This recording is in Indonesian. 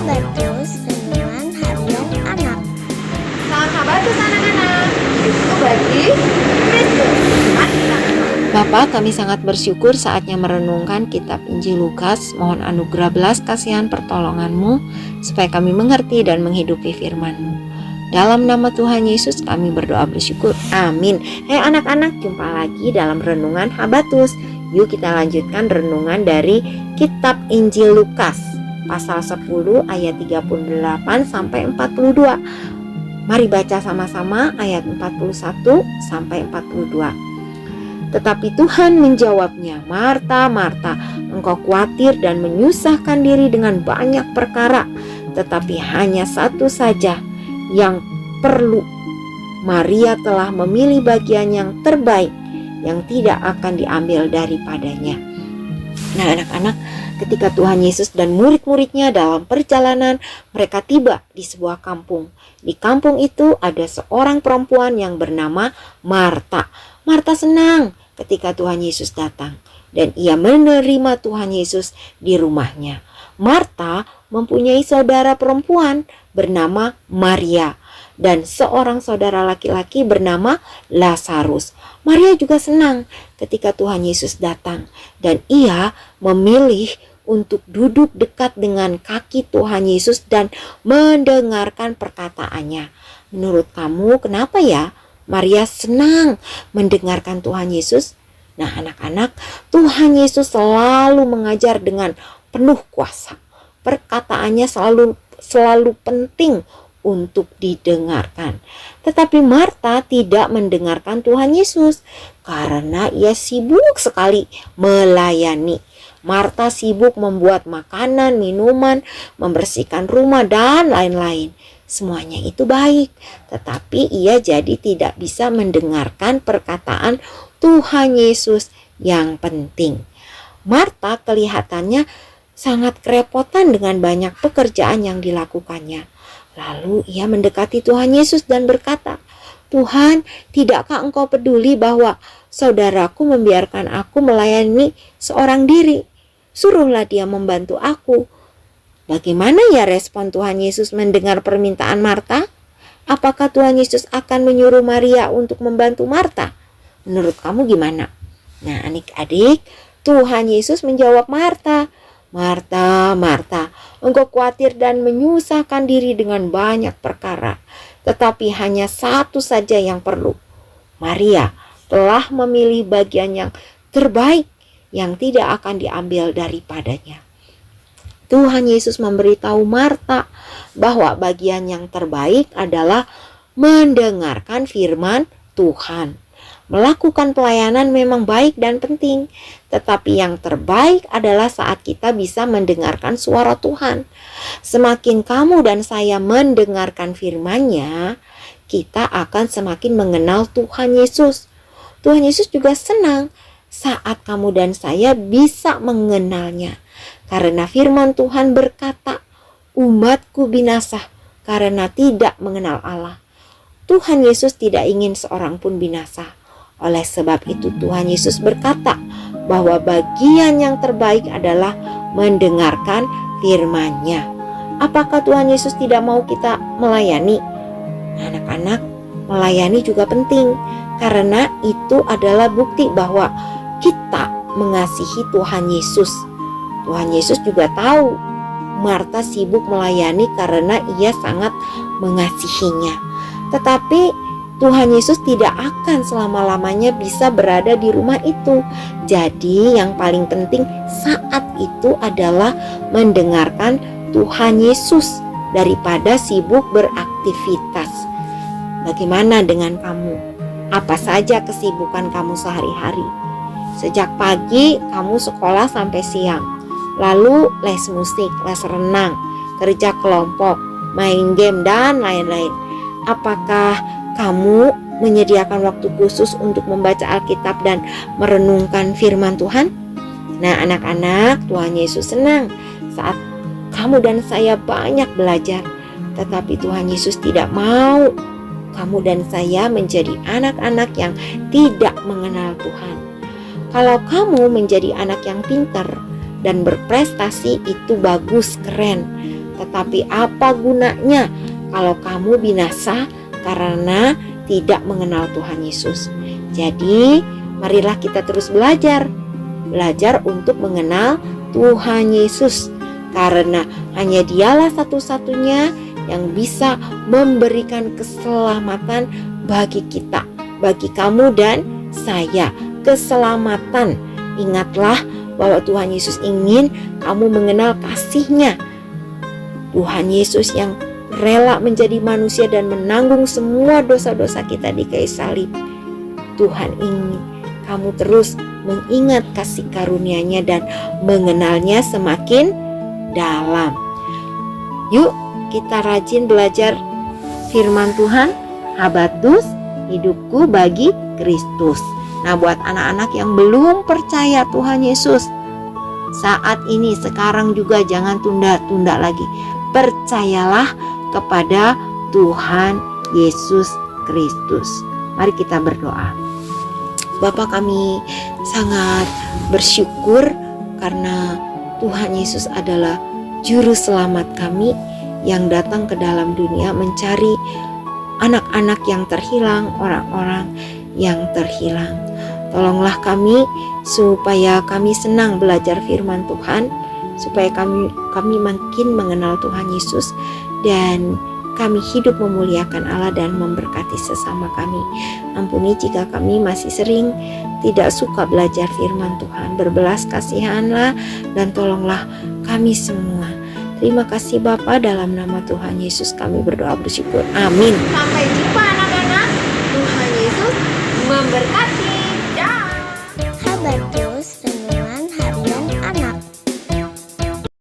Habatus Renungan Harian Anak. Salam Habatus anak-anak. Itu bagi Kristus. Bapa, kami sangat bersyukur saatnya merenungkan kitab Injil Lukas. Mohon anugerah belas kasihan pertolongan-Mu supaya kami mengerti dan menghidupi firman-Mu. Dalam nama Tuhan Yesus kami berdoa bersyukur. Amin. Hai anak-anak, jumpa lagi dalam renungan Habatus. Yuk kita lanjutkan renungan dari kitab Injil Lukas pasal 10 ayat 38 sampai 42. Mari baca sama-sama ayat 41 sampai 42. Tetapi Tuhan menjawabnya, "Marta, Marta, engkau khawatir dan menyusahkan diri dengan banyak perkara, tetapi hanya satu saja yang perlu. Maria telah memilih bagian yang terbaik, yang tidak akan diambil daripadanya." Nah anak-anak, ketika Tuhan Yesus dan murid-muridnya dalam perjalanan, mereka tiba di sebuah kampung. Di kampung itu ada seorang perempuan yang bernama Marta. Marta senang ketika Tuhan Yesus datang dan ia menerima Tuhan Yesus di rumahnya. Marta mempunyai saudara perempuan bernama Maria dan seorang saudara laki-laki bernama Lazarus. Maria juga senang ketika Tuhan Yesus datang dan ia memilih untuk duduk dekat dengan kaki Tuhan Yesus dan mendengarkan perkataannya. Menurut kamu kenapa ya Maria senang mendengarkan Tuhan Yesus? Nah anak-anak, Tuhan Yesus selalu mengajar dengan penuh kuasa. Perkataannya selalu penting untuk didengarkan. Tetapi Marta tidak mendengarkan Tuhan Yesus karena ia sibuk sekali melayani. Marta sibuk membuat makanan, minuman, membersihkan rumah dan lain-lain. Semuanya itu baik, tetapi ia jadi tidak bisa mendengarkan perkataan Tuhan Yesus yang penting. Marta kelihatannya sangat kerepotan dengan banyak pekerjaan yang dilakukannya. Lalu ia mendekati Tuhan Yesus dan berkata, "Tuhan, tidakkah engkau peduli bahwa saudaraku membiarkan aku melayani seorang diri? Suruhlah dia membantu aku." Bagaimana ya respon Tuhan Yesus mendengar permintaan Marta? Apakah Tuhan Yesus akan menyuruh Maria untuk membantu Marta? Menurut kamu gimana? Nah adik-adik, Tuhan Yesus menjawab Marta, "Marta, Marta, engkau khawatir dan menyusahkan diri dengan banyak perkara, tetapi hanya satu saja yang perlu. Maria telah memilih bagian yang terbaik, yang tidak akan diambil daripadanya." Tuhan Yesus memberitahu Marta bahwa bagian yang terbaik adalah mendengarkan firman Tuhan. Melakukan pelayanan memang baik dan penting, tetapi yang terbaik adalah saat kita bisa mendengarkan suara Tuhan. Semakin kamu dan saya mendengarkan firman-Nya, kita akan semakin mengenal Tuhan Yesus. Tuhan Yesus juga senang saat kamu dan saya bisa mengenalnya. Karena firman Tuhan berkata, "Umatku binasa karena tidak mengenal Allah." Tuhan Yesus tidak ingin seorang pun binasa. Oleh sebab itu Tuhan Yesus berkata bahwa bagian yang terbaik adalah mendengarkan firman-Nya. Apakah Tuhan Yesus tidak mau kita melayani? Anak-anak, melayani juga penting karena itu adalah bukti bahwa kita mengasihi Tuhan Yesus. Tuhan Yesus juga tahu Marta sibuk melayani karena ia sangat mengasihinya. Tetapi Tuhan Yesus tidak akan selama-lamanya bisa berada di rumah itu. Jadi yang paling penting saat itu adalah mendengarkan Tuhan Yesus daripada sibuk beraktivitas. Bagaimana dengan kamu? Apa saja kesibukan kamu sehari-hari? Sejak pagi kamu sekolah sampai siang. Lalu les musik, les renang, kerja kelompok, main game, dan lain-lain. Apakah kamu menyediakan waktu khusus untuk membaca Alkitab dan merenungkan firman Tuhan? Nah anak-anak, Tuhan Yesus senang saat kamu dan saya banyak belajar. Tetapi Tuhan Yesus tidak mau kamu dan saya menjadi anak-anak yang tidak mengenal Tuhan. Kalau kamu menjadi anak yang pintar dan berprestasi itu bagus, keren. Tetapi apa gunanya kalau kamu binasa karena tidak mengenal Tuhan Yesus? Jadi marilah kita terus belajar untuk mengenal Tuhan Yesus, karena hanya Dialah satu-satunya yang bisa memberikan keselamatan bagi kita, bagi kamu dan saya, keselamatan. Ingatlah bahwa Tuhan Yesus ingin kamu mengenal kasih-Nya. Tuhan Yesus yang rela menjadi manusia dan menanggung semua dosa-dosa kita di kayu salib. Tuhan ingin kamu terus mengingat kasih karunia-Nya dan mengenalnya semakin dalam. Yuk kita rajin belajar firman Tuhan. Habatus, hidupku bagi Kristus. Nah, buat anak-anak yang belum percaya Tuhan Yesus, saat ini sekarang juga jangan tunda-tunda lagi. Percayalah kepada Tuhan Yesus Kristus. Mari kita berdoa. Bapa, kami sangat bersyukur karena Tuhan Yesus adalah juru selamat kami yang datang ke dalam dunia mencari anak-anak yang terhilang, orang-orang yang terhilang. Tolonglah kami supaya kami senang belajar firman Tuhan, supaya kami makin mengenal Tuhan Yesus dan kami hidup memuliakan Allah dan memberkati sesama kami. Ampuni jika kami masih sering tidak suka belajar firman Tuhan. Berbelas kasihanlah dan tolonglah kami semua. Terima kasih Bapa, dalam nama Tuhan Yesus kami berdoa bersyukur. Amin. Sampai jumpa anak-anak. Tuhan Yesus memberkati.